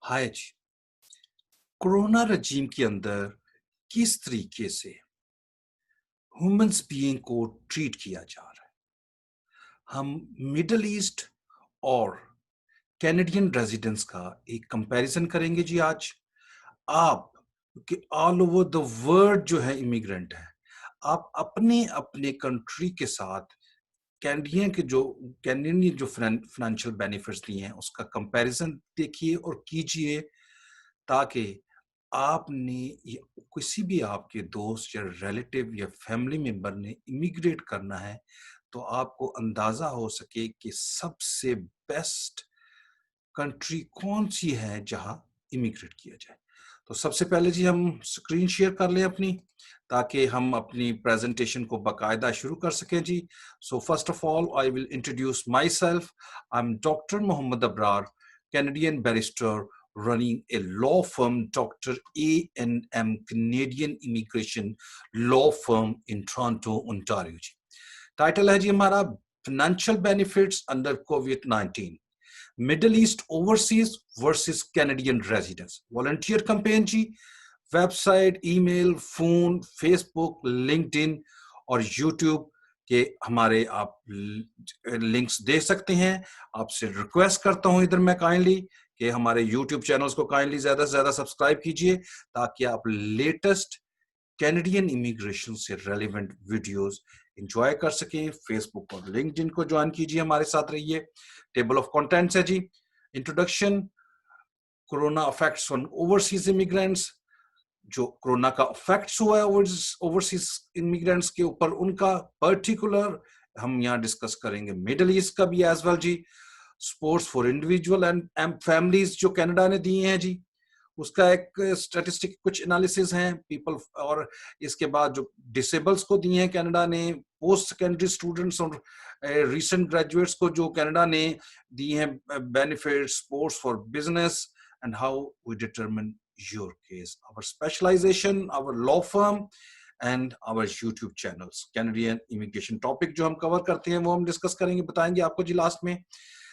हाय जी। Corona रजीम के अंदर किस तरीके से ह्यूमंस बीइंग को ट्रीट किया जा रहा है। हम मिडल ईस्ट और कैनेडियन रेजिडेंट्स का एक कंपैरिजन करेंगे जी आज। आप कि ऑल ओवर द वर्ल्ड जो है इमिग्रेंट है, आप अपने अपने कंट्री के साथ कैनेडियन जो फाइनेंशियल बेनिफिट्स दिए हैं उसका कंपैरिजन देखिए और कीजिए, ताकि आपने या किसी भी आपके दोस्त या रिलेटिव या फैमिली मेंबर ने इमिग्रेट करना है तो आपको अंदाजा हो सके कि सबसे बेस्ट कंट्री कौन सी है जहां इमिग्रेट किया जाए। तो सबसे पहले जी हम स्क्रीन शेयर कर लें अपनी, ताकि हम अपनी प्रेजेंटेशन को बाकायदा शुरू कर सकें जी। So first of all I will introduce myself. I am doctor Mohammad Abrar, Canadian barrister running a law firm, Dr. A&M Canadian Immigration Law Firm in Toronto, Ontario जी। टाइटल है जी हमारा फाइनेंशियल बेनिफिट्स अंडर कोविड-19, middle east overseas versus Canadian residents, volunteer campaign जी। Website, email, phone, Facebook, LinkedIn और YouTube के हमारे आप लिंक्स दे सकते हैं। आपसे रिक्वेस्ट करता हूं इधर मैं काइंडली कि हमारे यूट्यूब चैनल्स को काइंडली ज्यादा से ज्यादा सब्सक्राइब कीजिए, ताकि आप लेटेस्ट कैनेडियन इमिग्रेशन से रेलिवेंट वीडियोस एंजॉय कर सकें। फेसबुक और लिंक्डइन को ज्वाइन कीजिए, हमारे साथ रहिए। टेबल ऑफ कंटेंट्स है जी। Introduction, corona affects on overseas immigrants, जो कोरोना का इफेक्ट्स हुआ है ओवरसीज इमिग्रेंट्स के ऊपर, उनका पर्टिकुलर हम यहाँ डिस्कस करेंगे। मिडल ईस्ट का भी एज वेल जी। Supports for individual and families जो कनाडा ने दिए हैं जी, उसका एक स्टैटिस्टिक कुछ एनालिसिस हैं पीपल, और इसके बाद जो डिसेबल्स को दिए हैं कनाडा ने, पोस्ट सेकेंडरी स्टूडेंट्स और रीसेंट ग्रेजुएट्स को जो कनाडा ने दिए हैं benefit, supports for business and how we determine your case, our specialization, our law firm and our YouTube channels. Canadian immigration topic जो हम कवर करते हैं वो हम डिस्कस करेंगे, बताएंगे आपको जी लास्ट में।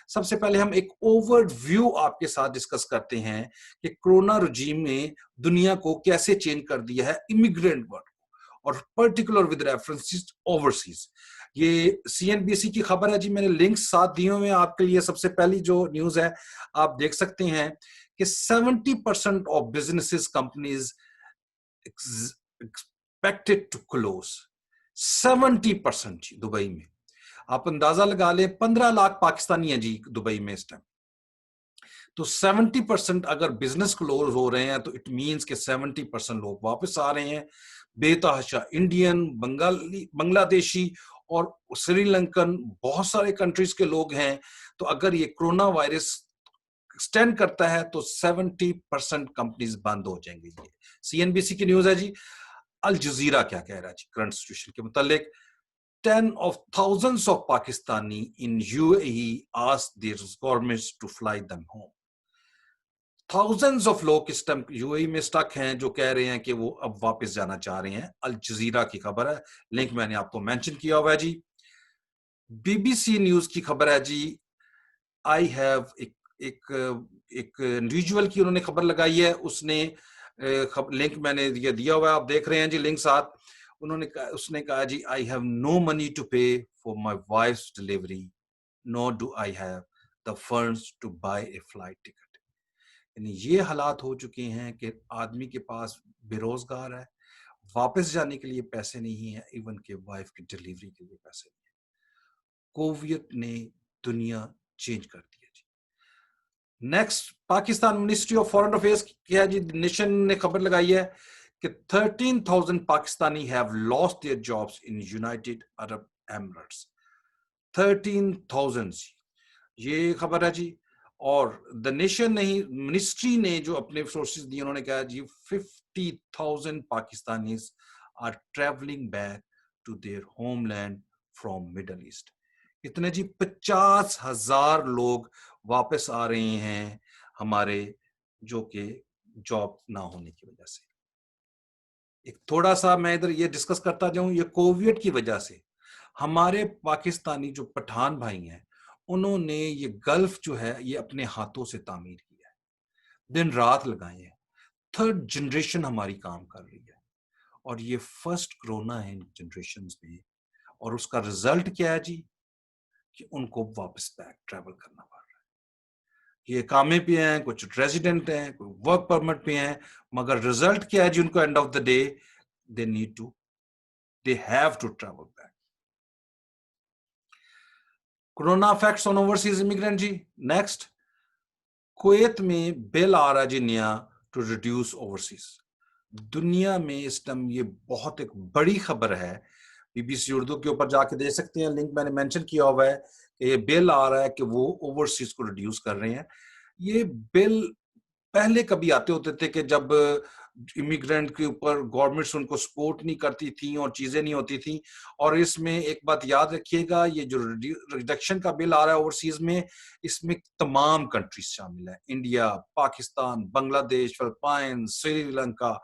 सबसे पहले हम एक ओवरव्यू आपके साथ डिस्कस करते हैं कि कोरोना रजीम ने दुनिया को कैसे चेंज कर दिया है इमिग्रेंट वर्ल्ड को, और पर्टिकुलर विद रेफरेंस ओवरसीज। ये सीएनबीसी की खबर है जी, मैंने लिंक साथ दिए हुए हैं आपके लिए। सबसे पहली जो न्यूज है आप देख सकते हैं कि 70% of businesses companies expected to close. 70% जी दुबई में। आप अंदाजा लगा लें 15 लाख पाकिस्तानी है जी दुबई में इस टाइम। तो 70% अगर बिजनेस क्लोज हो रहे हैं तो इट मींस कि 70% लोग वापस आ रहे हैं। बेतहाशा इंडियन, बंगाली, बांग्लादेशी और श्रीलंकन, बहुत सारे कंट्रीज के लोग हैं। तो अगर ये कोरोना वायरस एक्सटेंड करता है तो 70% कंपनीज बंद हो जाएंगी। ये सीएनबीसी की न्यूज है जी। अल जजीरा क्या कह रहा है जी करंट सिचुएशन के मुतालिक। 10 of thousands of Pakistani in UAE asked their governments to fly them home. Thousands of लोग इस टाइम यूएई में स्टक हैं जो कह रहे हैं कि वो अब वापस जाना चाह रहे हैं। अल जजीरा की खबर है, लिंक मैंने आपको मेंशन किया हुआ है जी। बीबीसी न्यूज की खबर है जी। आई हैव एक इंडिविजुअल की उन्होंने खबर लगाई है, उसने लिंक मैंने दिया हुआ है, आप देख रहे हैं जी लिंक साथ। उसने कहा जी, I have no money to pay for my wife's delivery, nor do I have the funds to buy a flight ticket. यानी ये हालात हो चुके हैं कि आदमी के पास बेरोजगार है, वापस जाने के लिए पैसे नहीं है, इवन के वाइफ की डिलीवरी के लिए पैसे नहीं है। कोविड ने दुनिया चेंज कर दी है जी। Next, Pakistan ministry of foreign affairs क्या है जी, नेशन ने खबर लगाई है कि 13,000 Pakistani have lost their jobs in United Arab Emirates. 13,000 ये खबर है जी। और द नेशन नहीं, मिनिस्ट्री ने जो अपने सोर्सेज दिए उन्होंने कहा जी 50,000 Pakistanis are travelling back to their homeland from middle east. इतने जी 50,000 लोग वापस आ रहे हैं हमारे, जो कि जॉब ना होने की वजह से। एक थोड़ा सा मैं इधर ये डिस्कस करता जाऊं, ये कोविड की वजह से हमारे पाकिस्तानी जो पठान भाई हैं उन्होंने ये गल्फ जो है ये अपने हाथों से तामीर किया है। दिन रात लगाए हैं, थर्ड जनरेशन हमारी काम कर रही है, और ये फर्स्ट कोरोना है इन जनरेशन में, और उसका रिजल्ट क्या है जी, कि उनको वापस बैक ट्रैवल करना पड़ रहा है। ये कामे पे हैं, कुछ रेजिडेंट हैं, कोई वर्क परमिट पे हैं, मगर रिजल्ट क्या है जी, उनको end of the day they have to travel back. Corona effects on overseas immigrant जी। नेक्स्ट, कुवैत में बिल आ रहा है जी नया टू रिड्यूस ओवरसीज। दुनिया में इस टाइम ये बहुत एक बड़ी खबर है, बीबीसी उर्दू के ऊपर जाके देख सकते हैं, लिंक मैंने मेंशन किया हुआ है कि ये बिल आ रहा है कि वो ओवरसीज को रिड्यूस कर रहे हैं। ये बिल पहले कभी आते होते थे कि जब इमिग्रेंट के ऊपर गवर्नमेंट्स उनको सपोर्ट नहीं करती थी और चीजें नहीं होती थी। और इसमें एक बात याद रखिएगा, ये जो रिडक्शन का बिल आ रहा है ओवरसीज में, इसमें तमाम कंट्रीज शामिल है, इंडिया, पाकिस्तान, बांग्लादेश, फिलिपाइन, श्रीलंका,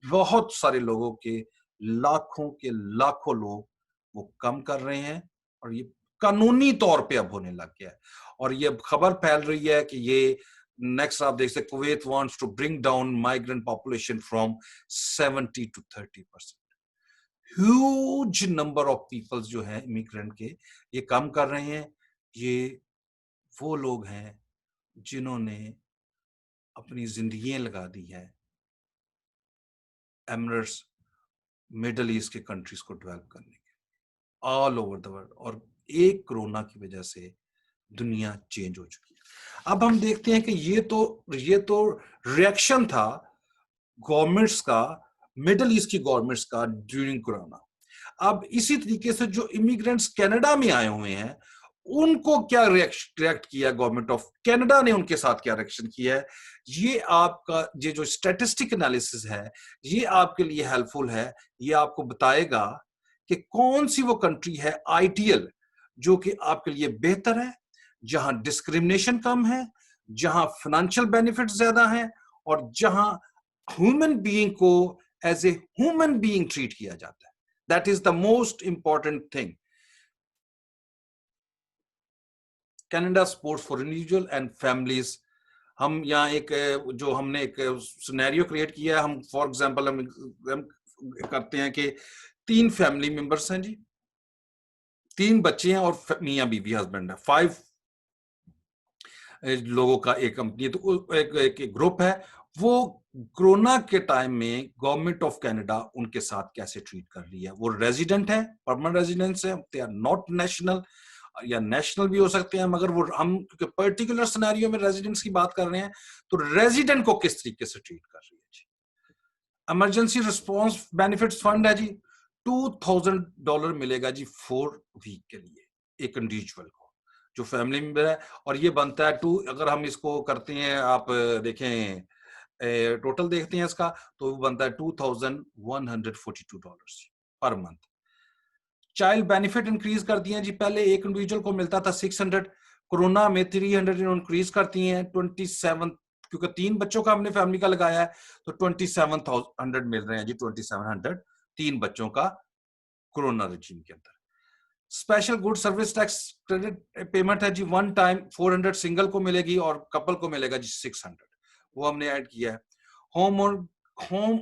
बहुत सारे लोगों के लाखों लोग वो कम कर रहे हैं, और ये कानूनी तौर पे अब होने लग गया है। और ये खबर फैल रही है कि ये नेक्स्ट आप देख सकते, Kuwait wants to bring down migrant population from 70 to 30%। Huge number of peoples जो हैं इमिग्रेंट के, ये कम कर रहे हैं। ये वो लोग हैं जिन्होंने अपनी जिंदगियां लगा दी हैं एमरस मिडल ईस्ट के कंट्रीज को डेवलप करने के, ऑल ओवर द वर्ल्ड। और एक कोरोना की वजह से दुनिया चेंज हो चुकी है। अब हम देखते हैं कि ये तो रिएक्शन था गवर्नमेंट्स का, मिडल ईस्ट की गवर्नमेंट्स का ड्यूरिंग कोरोना। अब इसी तरीके से जो इमिग्रेंट्स कनाडा में आए हुए हैं, उनको क्या रिएक्ट किया गवर्नमेंट ऑफ कनाडा ने, उनके साथ क्या रिएक्शन किया है, ये आपका ये जो स्टैटिस्टिक एनालिसिस है, ये आपके लिए हेल्पफुल है। ये आपको बताएगा कि कौन सी वो कंट्री है आइडियल, जो कि आपके लिए बेहतर है, जहां डिस्क्रिमिनेशन कम है, जहां फाइनेंशियल बेनिफिट ज्यादा है, और जहां ह्यूमन बीइंग को as a human being treat किया जाता है। That is the most important thing. Canada support for individual and families. हम यहाँ एक जो हमने एक सिनेरियो क्रिएट किया है, हम फॉर एग्जांपल हम करते हैं कि 3 फैमिली मेंबर्स हैं जी, 3 बच्चे हैं और मियाँ बीवी हस्बैंड है, 5 लोगों का एक कंपनी है। तो एक ग्रुप है। वो कोरोना के टाइम में गवर्नमेंट ऑफ कनाडा उनके साथ कैसे ट्रीट कर रही है। वो रेजिडेंट है, परमानेंट रेजिडेंट्स है, दे आर नॉट नेशनल, या नेशनल भी हो सकते हैं, मगर वो हम क्योंकि पर्टिकुलर सिनेरियो में रेजिडेंट्स की बात कर रहे हैं, तो रेजिडेंट को किस तरीके से ट्रीट कर रही है जी। इमरजेंसी रिस्पॉन्स बेनिफिट्स फंड है जी, $2000 मिलेगा जी 4 वीक के लिए एक इंडिविजुअल को, जो फैमिली मेंबर है। और ये बनता है अगर हम इसको करते हैं, आप देखें टोटल देखते हैं इसका, तो वो बनता है $2142 per month. Child benefit increase कर दिए जी, पहले एक इंडिविजुअल को मिलता था 600, कोरोना में 300 इंक्रीज करती हैं 27, क्योंकि 3 बच्चों का हमने फैमिली का लगाया है, तो 2700 मिल रहे हैं जी, 2700 3 बच्चों का कोरोना रेजिम के अंदर। Special good service tax credit payment है जी, 1 टाइम 400 सिंगल को मिलेगी और कपल को मिलेगा जी 600, वो हमने ऐड किया है। होम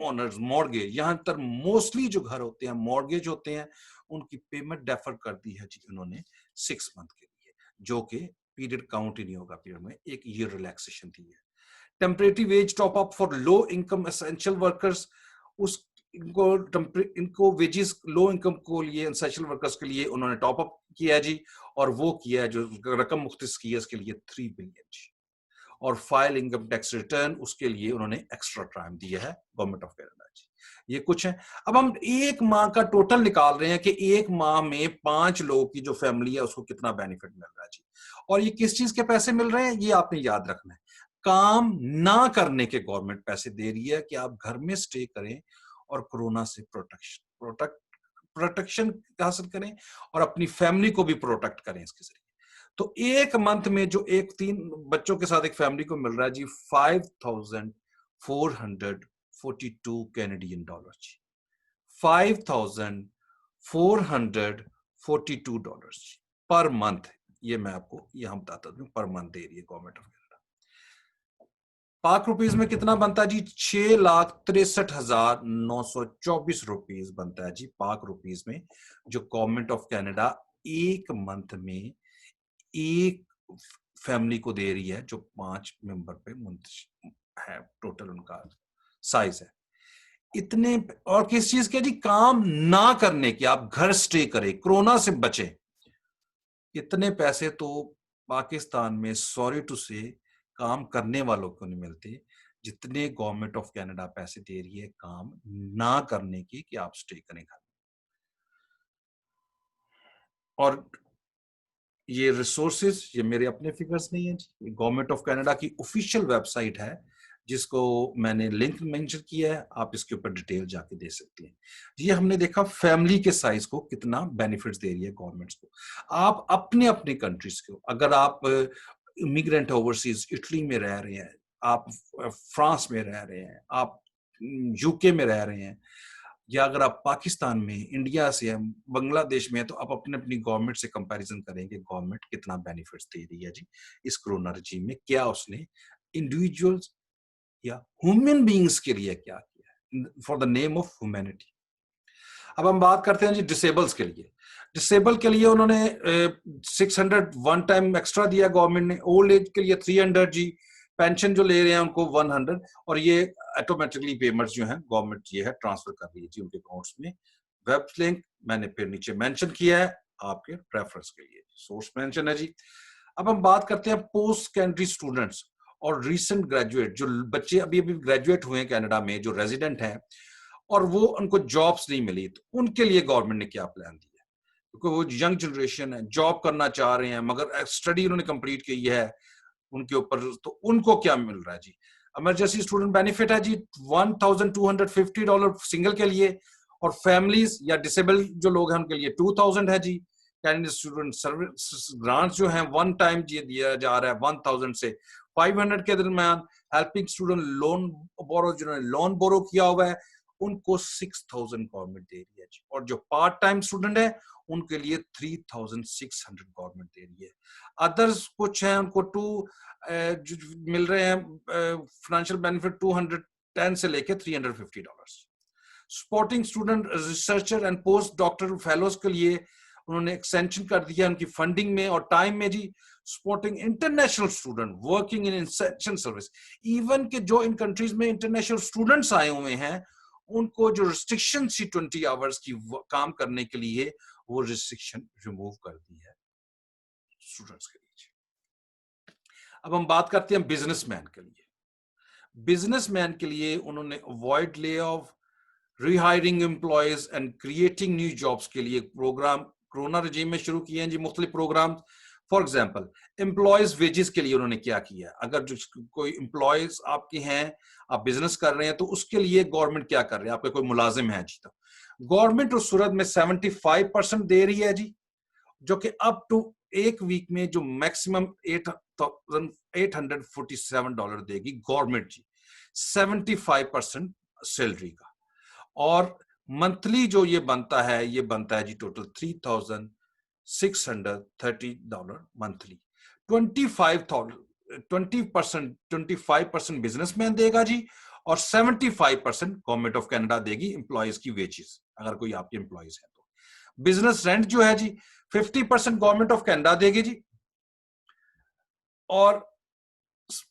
ओनर्स मॉर्गेज, यहां तक मोस्टली जो घर होते हैं मॉर्गेज होते हैं, उनकी पेमेंट डेफर कर दी है जी उन्होंने 6 मंथ के लिए, जो कि पीरियड काउंट ही नहीं होगा, पीरियड में 1 ईयर रिलैक्सेशन दी है। Temporary wage top up for low income essential workers, उस इनको वेजेस लो इनकम को लिए एसेंशियल वर्कर्स के लिए उन्होंने टॉप अप किया जी, और वो किया है जो रकम मुख्तस की है इसके लिए 3 बिलियन जी। और फाइल इनकम टैक्स रिटर्न, उसके लिए उन्होंने एक्स्ट्रा टाइम दिया है गवर्नमेंट ऑफ कनाडा जी। ये कुछ है। अब हम एक माह का टोटल निकाल रहे हैं कि एक माह में 5 लोगों की जो फैमिली है उसको कितना बेनिफिट मिल रहा है जी। और ये किस चीज के पैसे मिल रहे हैं, ये आपने याद रखना है। काम ना करने के गवर्नमेंट पैसे दे रही है कि आप घर में स्टे करें और कोरोना से प्रोटेक्शन हासिल करें, और अपनी फैमिली को भी प्रोटेक्ट करें इसके जरिए। तो एक मंथ में जो एक 3 बच्चों के साथ एक फैमिली को मिल रहा है जी, $5442 जी, $5442 जी पर मंथ। ये मैं आपको यहां बताता हूं, पर मंथ दे रही है गवर्नमेंट ऑफ कनाडा। पाक रुपीज में कितना बनता है जी? 6,63,924 रुपीज बनता है जी पाक रुपीज में, जो गवर्नमेंट ऑफ कनाडा एक मंथ में एक फैमिली को दे रही है, जो 5 मेंबर पे है, टोटल उनका साइज है इतने। और किस चीज के जी? काम ना करने की, आप घर स्टे करें, कोरोना से बचे, इतने पैसे तो पाकिस्तान में सॉरी टू से काम करने वालों को नहीं मिलते जितने गवर्नमेंट ऑफ कनाडा पैसे दे रही है काम ना करने की, कि आप स्टे करें घर। और ये रिसोर्सेज, ये मेरे अपने फिगर्स नहीं है जी, गवर्नमेंट ऑफ कनाडा की ऑफिशियल वेबसाइट है, जिसको मैंने लिंक मेंशन किया है, आप इसके ऊपर डिटेल जाके दे सकते हैं। ये हमने देखा फैमिली के साइज को कितना बेनिफिट्स दे रही है गवर्नमेंट्स को। आप अपने अपने कंट्रीज को, अगर आप इमिग्रेंट ओवरसीज इटली में रह रहे हैं, आप फ्रांस में रह रहे हैं, आप यूके में रह रहे हैं, या अगर आप पाकिस्तान में, इंडिया से हैं, बांग्लादेश में है, तो आप अपने अपनी गवर्नमेंट से कंपैरिजन करेंगे गवर्नमेंट कितना बेनिफिट्स दे रही है जी इस कोरोना रजीम में, क्या उसने इंडिविजुअल्स या ह्यूमन बीइंग्स के लिए क्या किया है for the name of humanity. अब हम बात करते हैं जी डिसेबल्स के लिए। डिसेबल के लिए उन्होंने 600 वन टाइम एक्स्ट्रा दिया गवर्नमेंट ने, ओल्ड एज के लिए 300 जी, पेंशन जो ले रहे हैं उनको 100, और ये ऑटोमेटिकली पेमेंट्स जो है गवर्नमेंट ये है ट्रांसफर कर रही है जी उनके अकाउंट्स में। वेब लिंक मैंने फिर नीचे मेंशन किया है आपके रेफरेंस के लिए, सोर्स मेंशन है जी। अब हम बात करते हैं पोस्ट सेकेंडरी स्टूडेंट्स और रीसेंट ग्रेजुएट, जो बच्चे अभी अभी ग्रेजुएट हुए हैं कनाडा में, जो रेजिडेंट हैं और वो उनको जॉब्स नहीं मिली, तो उनके लिए गवर्नमेंट ने क्या प्लान दिया है? क्योंकि वो यंग जनरेशन है, जॉब करना चाह रहे हैं, मगर स्टडी उन्होंने कंप्लीट की है उनके ऊपर, तो उनको क्या मिल रहा है जी? इमरजेंसी स्टूडेंट बेनिफिट है जी $1,250 सिंगल के लिए, और फैमिलीज या डिसेबल जो लोग हैं उनके लिए 2,000 है जी। कैंडिडेट स्टूडेंट सर्विस ग्रांट जो है वन टाइम दिया जा रहा है 1,000 से 500 के दरमियान। हेल्पिंग स्टूडेंट लोन बोरो, जिन्होंने लोन बोरो किया हुआ है, उनको 6,000 गवर्नमेंट दे रही है जी। और जो पार्ट टाइम स्टूडेंट है उनके लिए 3,600 गवर्नमेंट दे रही है। अदर्स कुछ हैं उनको मिल रहे हैं फाइनेंशियल बेनिफिट 210 से लेके $350। Sporting student, researcher and post doctor fellows के लिए उन्होंने एक्सटेंशन कर दिया उनकी फंडिंग में और टाइम में जी। Supporting international student working in intention service, even के जो इन कंट्रीज में इंटरनेशनल स्टूडेंट्स आए हुए हैं उनको जो रिस्ट्रिक्शन थी 20 आवर्स की काम करने के लिए, वो रिस्ट्रिक्शन रिमूव कर दी है स्टूडेंट्स के लिए। अब हम बात करते हैं बिजनेसमैन के लिए। बिजनेसमैन के लिए उन्होंने avoid lay off, rehiring employees and creating new jobs के लिए प्रोग्राम कोरोना रजीम में शुरू किए हैं जी, मुख्तलिफ program. For example employees wages के लिए उन्होंने क्या किया, अगर जो कोई एम्प्लॉयज आपके हैं, आप बिजनेस कर रहे हैं, तो उसके लिए गवर्नमेंट क्या कर रही है, आपका कोई मुलाजिम है जी, तो गवर्नमेंट उस सूरत में 75% दे रही है जी, जो कि अप टू एक वीक में जो मैक्सिमम $847 देगी गवर्नमेंट जी, 75% सैलरी का। और मंथली जो ये बनता है जी टोटल $3,630 मंथली। 25% बिजनेसमैन देगा जी, और 75% गवर्नमेंट ऑफ कनाडा देगी एम्प्लॉयज की वेजेस, अगर कोई आपके एम्प्लॉयज है तो। बिजनेस रेंट जो है जी 50% गवर्नमेंट ऑफ कनाडा देगी जी, और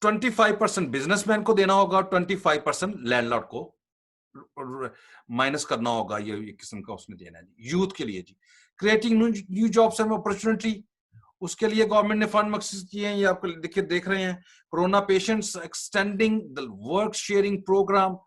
25% बिजनेसमैन को देना होगा, 25% लैंडलॉर्ड को माइनस करना होगा, ये किस्म का उसने देना है जी। यूथ के लिए जी creating new jobs and opportunity, उसके लिए गवर्नमेंट ने फंड मखसूस किए हैं, ये आपको देख रहे हैं। Corona patients extending the work sharing program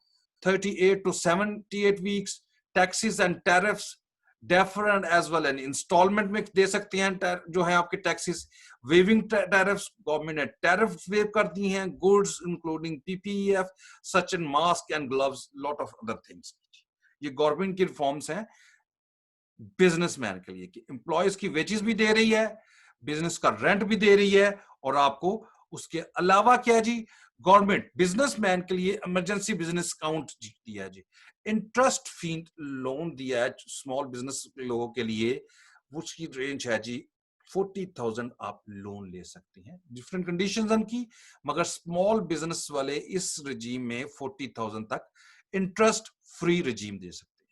38 to 78 weeks. Taxes and tariffs defer and as well and installment में दे सकते हैं जो है आपके टैक्सेस। वेविंग टैरिफ्स, गवर्नमेंट ने टैरिफ वेव कर दी हैं, goods including PPEF such and mask and gloves, lot of other things. ये गवर्नमेंट की रिफॉर्म्स हैं बिजनेसमैन के लिए, कि एम्प्लॉयज की वेजेस भी दे रही है, बिजनेस का रेंट भी दे रही है, और आपको उसके अलावा क्या जी, गवर्नमेंट बिजनेसमैन के लिए इमरजेंसी बिजनेस अकाउंट दिया है जी, इंटरेस्ट फ्री लोन दिया है स्मॉल बिजनेस लोगों के लिए, उसकी रेंज है जी 40,000 आप लोन ले सकते हैं, डिफरेंट कंडीशंस उनकी, मगर स्मॉल बिजनेस वाले इस रजीम में 40,000 तक इंटरेस्ट फ्री रजीम दे सकते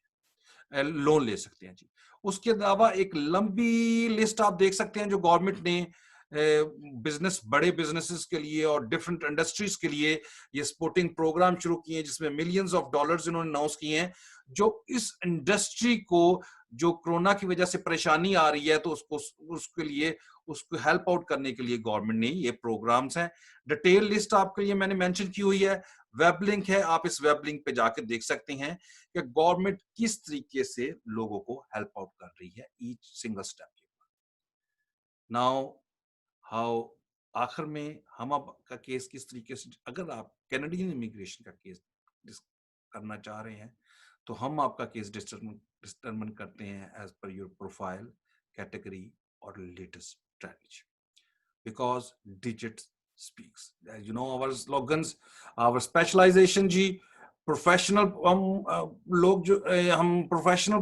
हैं, लोन ले सकते हैं जी। उसके अलावा एक लंबी लिस्ट आप देख सकते हैं जो गवर्नमेंट ने बिजनेस, बड़े बिजनेसेस के लिए और डिफरेंट इंडस्ट्रीज के लिए ये सपोर्टिंग प्रोग्राम शुरू किए हैं, जिसमें मिलियंस ऑफ डॉलर्स इन्होंने अनाउंस किए हैं, जो इस इंडस्ट्री को, जो कोरोना की वजह से परेशानी आ रही है, तो उसको उसके लिए उसको हेल्प आउट करने के लिए गवर्नमेंट ने ये प्रोग्राम्स हैं। डिटेल लिस्ट आपके लिए मैंने मेंशन की हुई है, वेब लिंक है, आप इस वेब लिंक पे जाके देख सकते हैं कि गवर्नमेंट किस तरीके से लोगों को हेल्प आउट कर रही है ईच सिंगल स्टेप के ऊपर। नाउ हाउ, आखिर में हम आपका केस किस तरीके से, अगर आप कैनेडियन इमिग्रेशन का केस करना चाह रहे हैं, तो हम आपका केस डिटरमिन करते हैं as per your profile, category और latest strategy, because digit speaks, you know our slogans, our specialization जी, प्रोफेशनल, हम लोग जो हम प्रोफेशनल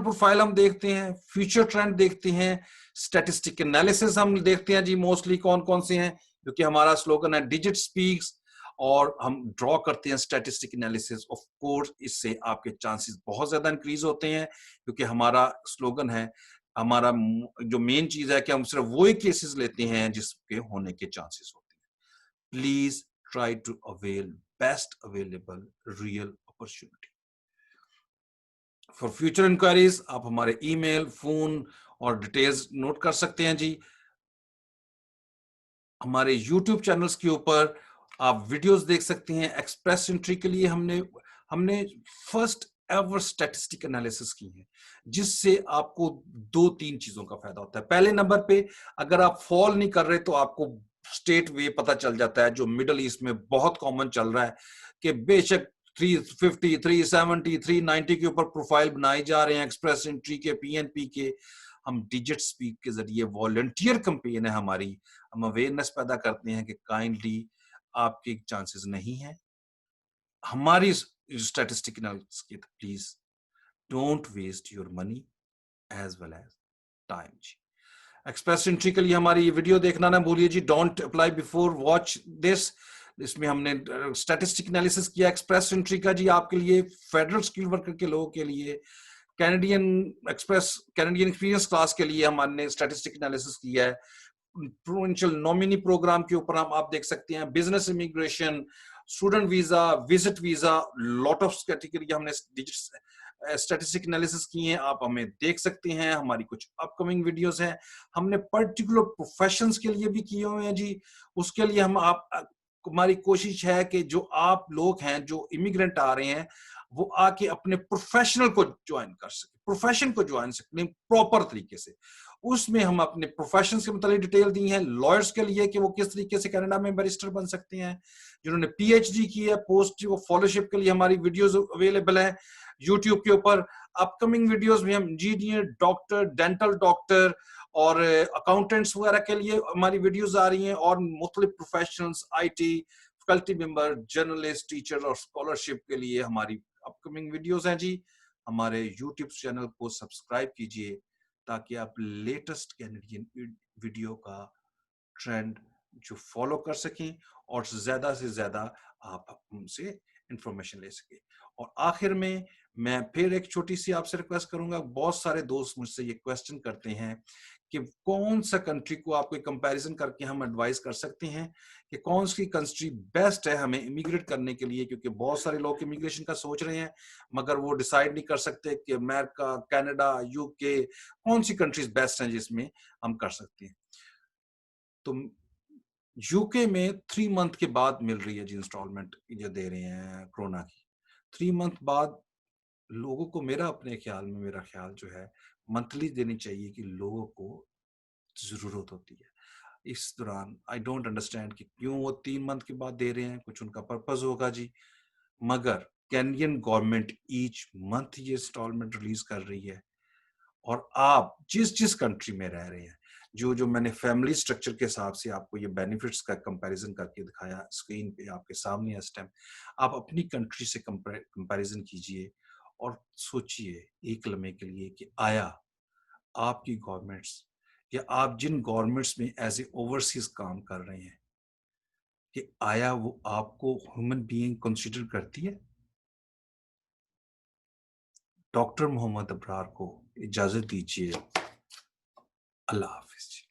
प्रोफाइल हम देखते हैं, फ्यूचर ट्रेंड देखते हैं, स्टैटिस्टिक एनालिसिस हम देखते हैं जी, मोस्टली कौन कौन से हैं, क्योंकि हमारा स्लोगन है डिजिट स्पीक्स, और हम ड्रॉ करते हैं स्टैटिस्टिक एनालिसिस। ऑफ कोर्स इससे आपके चांसेस बहुत ज्यादा इंक्रीज होते हैं, क्योंकि हमारा स्लोगन है, हमारा जो मेन चीज है कि हम सिर्फ वही केसेस लेते हैं जिसके होने के चांसेस होते हैं। Please try to avail best available real opportunity. For future inquiries आप हमारे ईमेल, फोन और डिटेल्स नोट कर सकते हैं जी। हमारे यूट्यूब चैनल्स के ऊपर आप वीडियोस देख सकते हैं। एक्सप्रेस एंट्री के लिए हमने हमने फर्स्ट एवर स्टैटिस्टिक एनालिसिस की है, जिससे आपको दो तीन चीजों का फायदा होता है। पहले नंबर पे, अगर आप फॉल नहीं कर रहे तो आपको स्टेट वे पता चल जाता है, जो मिडल ईस्ट में बहुत कॉमन चल रहा है कि बेशक 350, 370, 390 के ऊपर प्रोफाइल बनाए जा रहे हैं एक्सप्रेस एंट्री के, पीएनपी के। हम डिजिट स्पीक के जरिए, वॉलंटियर कैंपेन है हमारी, हम अवेयरनेस पैदा करते हैं कि काइंडली आपके चांसेस नहीं है हमारी स्टैटिस्टिक एनालिसिस की, please don't waste your money as well as time जी। एक्सप्रेस एंट्री के लिए हमारी ये वीडियो देखना ना भूलिए जी, don't apply before watch this. इसमें हमने स्टैटिस्टिक एनालिसिस किया एक्सप्रेस एंट्री का जी, आपके लिए, फेडरल स्किल वर्कर के लोगों के लिए, कैनेडियन कैनेडियन एक्सपीरियंस क्लास के लिए हमने स्टैटिस्टिक एनालिसिस किया है। प्रोविंशियल नॉमिनी प्रोग्राम के ऊपर हम आप देख सकते हैं, business immigration, student visa, visit visa, lot of category हमने स्टैटिस्टिक एनालिसिस किए हैं, आप हमें देख सकते हैं। हमारी कुछ अपकमिंग वीडियोस हैं, हमने पर्टिकुलर प्रोफेशंस के लिए भी किए हुए हैं जी। उसके लिए हम आप हमारी कोशिश है कि जो आप लोग हैं जो इमिग्रेंट आ रहे हैं, वो आके अपने प्रोफेशनल को ज्वाइन कर सके, प्रोफेशन को ज्वाइन सकते प्रॉपर तरीके से। उसमें हम अपने प्रोफेशन के मतलब डिटेल दी है। लॉयर्स के लिए कि वो किस तरीके से कनाडा में बैरिस्टर बन सकते हैं, जिन्होंने पीएचडी की है, पोस्ट फॉलोशिप के लिए हमारी वीडियोस अवेलेबल है यूट्यूब के ऊपर। अपकमिंग वीडियोस में हम इंजीनियर, डॉक्टर, डेंटल डॉक्टर और अकाउंटेंट्स वगैरह के लिए हमारी वीडियोस आ रही हैं, और मुख्तलिफ professionals, IT, faculty member, journalist, teacher और स्कॉलरशिप के लिए हमारी अपकमिंग वीडियोस हैं जी। हमारे यूट्यूब चैनल को सब्सक्राइब कीजिए, ताकि आप लेटेस्ट कैनेडियन वीडियो का ट्रेंड जो फॉलो कर सकें, और ज्यादा से ज्यादा आप हमसे इंफॉर्मेशन ले सकें। और आखिर में मैं फिर एक छोटी सी आपसे रिक्वेस्ट करूंगा, बहुत सारे दोस्त मुझसे ये क्वेश्चन करते हैं कि कौन सा कंट्री को आप कोई कंपैरिजन करके हम एडवाइस कर सकते हैं कि कौन सी कंट्री बेस्ट है हमें इमिग्रेट करने के लिए, क्योंकि बहुत सारे लोग इमिग्रेशन का सोच रहे हैं, मगर वो डिसाइड नहीं कर सकते कि अमेरिका, कनाडा, यूके, कौन सी कंट्रीज बेस्ट हैं जिसमें हम कर सकते हैं। तो यूके में 3 मंथ के बाद मिल रही है जी इंस्टॉलमेंट जो दे रहे हैं कोरोना की। 3 मंथ बाद लोगों को, मेरा अपने ख्याल में, मेरा ख्याल जो है मंथली देनी चाहिए, कि लोगों को जरूरत होती है इस दौरान। आई डोंट अंडरस्टैंड कि क्यों वो 3 मंथ के बाद दे रहे हैं, कुछ उनका पर्पस होगा जी। मगर कैनेडियन गवर्नमेंट ईच मंथ ये इंस्टॉलमेंट रिलीज कर रही है, और आप जिस जिस कंट्री में रह रहे हैं, जो जो मैंने फैमिली स्ट्रक्चर के हिसाब से आपको ये बेनिफिट्स का कंपैरिजन करके दिखाया, स्क्रीन पे आपके सामने इस टाइम, आप अपनी कंट्री से कंपैरिजन कीजिए और सोचिए एक लम्हे के लिए कि आया आपकी गवर्नमेंट्स या आप जिन गवर्नमेंट्स में एज ए ओवरसीज काम कर रहे हैं, कि आया वो आपको ह्यूमन बीइंग कंसीडर करती है? डॉक्टर मोहम्मद अबरार को इजाजत दीजिए। अल्लाह हाफिज।